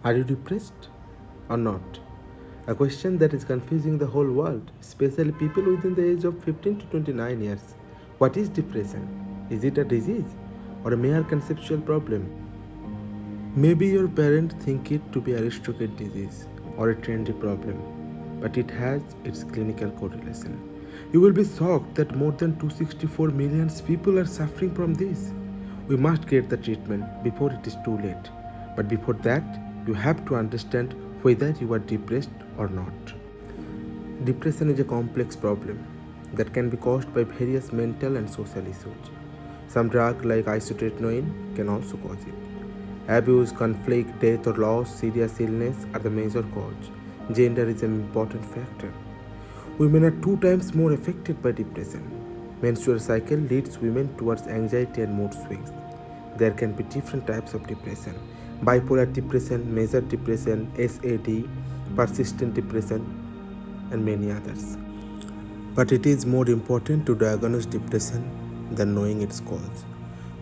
Are you depressed or not? A question that is confusing the whole world, especially people within the age of 15 to 29 years. What is depression? Is it a disease or a mere conceptual problem? Maybe your parents think it to be aristocrat disease or a trendy problem, but it has its clinical correlation. You will be shocked that more than 264 million people are suffering from this. We must get the treatment before it is too late. But before that, you have to understand whether you are depressed or not. Depression is a complex problem that can be caused by various mental and social issues. Some drugs like isotretinoin can also cause it. Abuse, conflict, death or loss, serious illness are the major cause. Gender is an important factor. Women are 2 times more affected by depression. Menstrual cycle leads women towards anxiety and mood swings. There can be different types of depression: bipolar depression, major depression, SAD, persistent depression, and many others. But it is more important to diagnose depression than knowing its cause.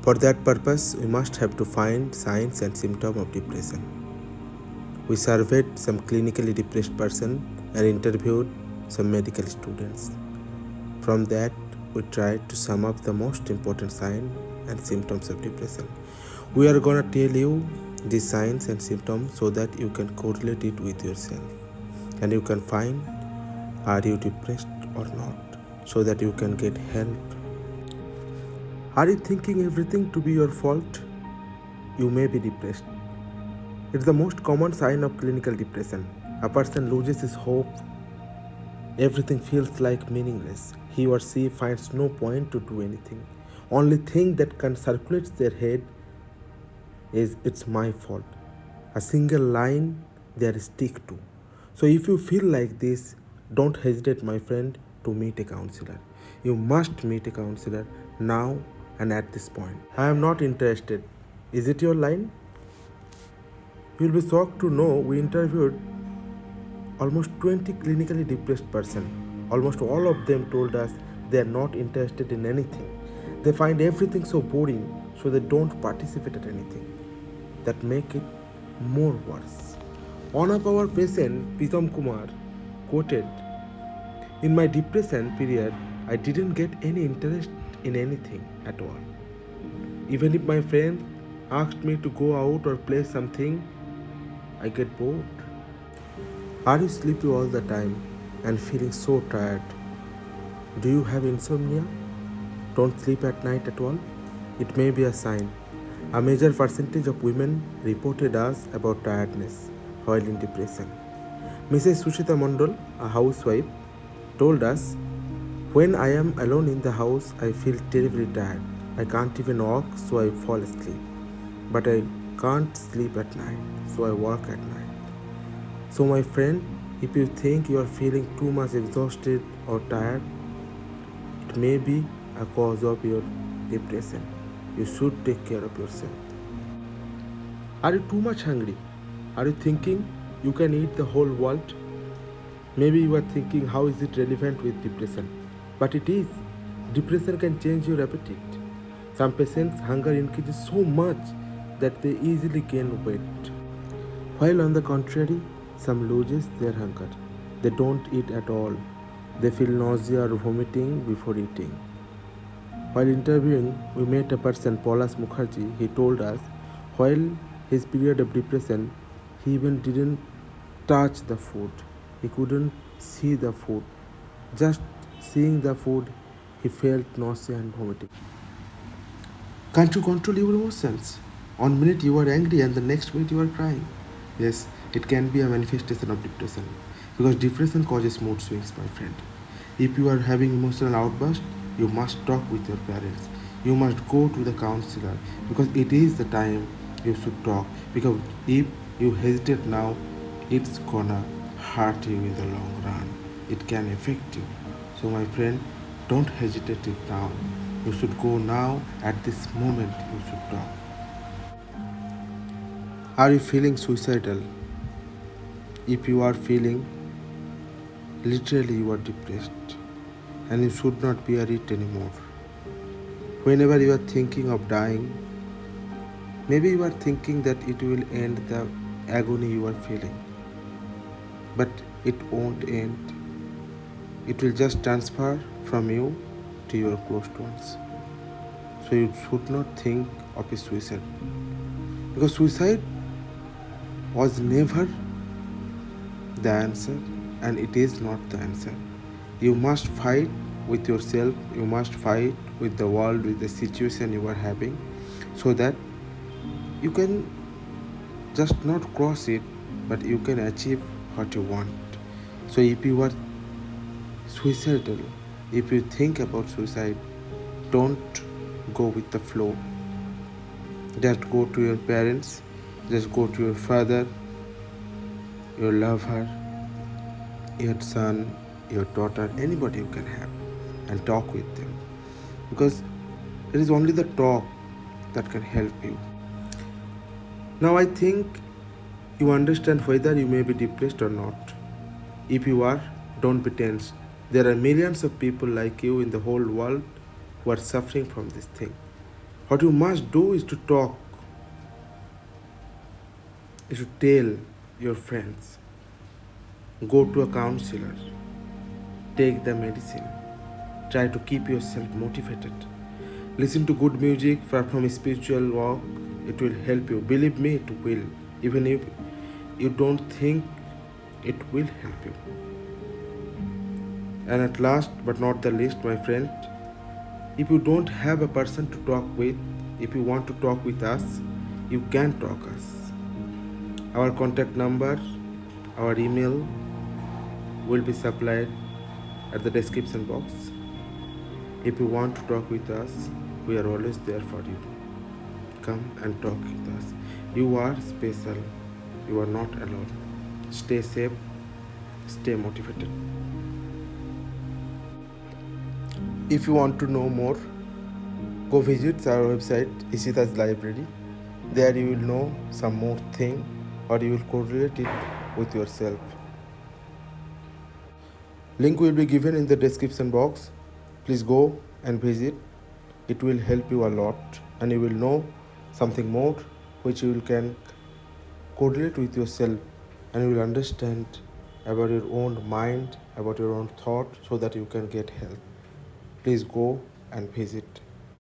For that purpose, we must have to find signs and symptoms of depression. We surveyed some clinically depressed persons and interviewed some medical students. From that, we tried to sum up the most important signs and symptoms of depression. We are gonna tell you these signs and symptoms so that you can correlate it with yourself and you can find are you depressed or not so that you can get help. Are you thinking everything to be your fault? You may be depressed. It's the most common sign of clinical depression. A person loses his hope. Everything feels like meaningless. He or she finds no point to do anything. Only thing that can circulate their head is it's my fault. A single line they stick to. So if you feel like this, don't hesitate, my friend, to meet a counselor. You must meet a counselor now and at this point. I am not interested. Is it your line? You will be shocked to know we interviewed almost 20 clinically depressed persons. Almost all of them told us they are not interested in anything. They find everything so boring, so they don't participate at anything. That make it more worse. One of our patients, Pritam Kumar, quoted, "In my depression period, I didn't get any interest in anything at all. Even if my friends asked me to go out or play something, I get bored." Are you sleepy all the time and feeling so tired? Do you have insomnia? Don't sleep at night at all? It may be a sign. A major percentage of women reported us about tiredness while in depression. Mrs. Sushita Mondal, a housewife, told us, "When I am alone in the house, I feel terribly tired. I can't even walk, so I fall asleep. But I can't sleep at night, so I work at night." So, my friend, if you think you are feeling too much exhausted or tired, it may be a cause of your depression. You should take care of yourself. Are you too much hungry? Are you thinking you can eat the whole world? Maybe you are thinking, how is it relevant with depression? But it is. Depression can change your appetite. Some patients' hunger increases so much that they easily gain weight. While on the contrary, some loses their hunger. They don't eat at all. They feel nausea or vomiting before eating. While interviewing, we met a person, Polas Mukherjee. He told us, while his period of depression, he even didn't touch the food. He couldn't see the food. Just seeing the food, he felt nausea and vomiting. Can't you control your emotions? One minute you are angry and the next minute you are crying. Yes, it can be a manifestation of depression. Because depression causes mood swings, my friend. If you are having emotional outburst, you must talk with your parents. You must go to the counselor because it is the time you should talk. Because if you hesitate now, it's gonna hurt you in the long run. It can affect you. So, my friend, don't hesitate it now. You should go now. At this moment, you should talk. Are you feeling suicidal? If you are feeling, literally you are depressed and you should not bear it anymore. Whenever you are thinking of dying, maybe you are thinking that it will end the agony you are feeling. But it won't end. It will just transfer from you to your close ones. So you should not think of a suicide. Because suicide was never the answer, and it is not the answer. You must fight with yourself, you must fight with the world, with the situation you are having, so that you can just not cross it, but you can achieve what you want. So if you are suicidal, if you think about suicide, don't go with the flow. Just go to your parents, just go to your father, your lover, your son, your daughter, anybody you can have, and talk with them. Because it is only the talk that can help you. Now I think you understand whether you may be depressed or not. If you are, don't be tense. There are millions of people like you in the whole world who are suffering from this thing. What you must do is to talk, is to tell your friends, go to a counselor, take the medicine, try to keep yourself motivated. Listen to good music from spiritual walk, it will help you. Believe me, it will. Even if you don't think, it will help you. And at last but not the least, my friend, if you don't have a person to talk with, if you want to talk with us, you can talk us. Our contact number, our email will be supplied at the description box. If you want to talk with us, we are always there for you. Come and talk with us. You are special. You are not alone. Stay safe. Stay motivated. If you want to know more, go visit our website, Ishita's Library. There you will know some more thing, or you will correlate it with yourself. Link will be given in the description box. Please go and visit. It will help you a lot, and you will know something more which you can correlate with yourself, and you will understand about your own mind, about your own thought, so that you can get help. Please go and visit.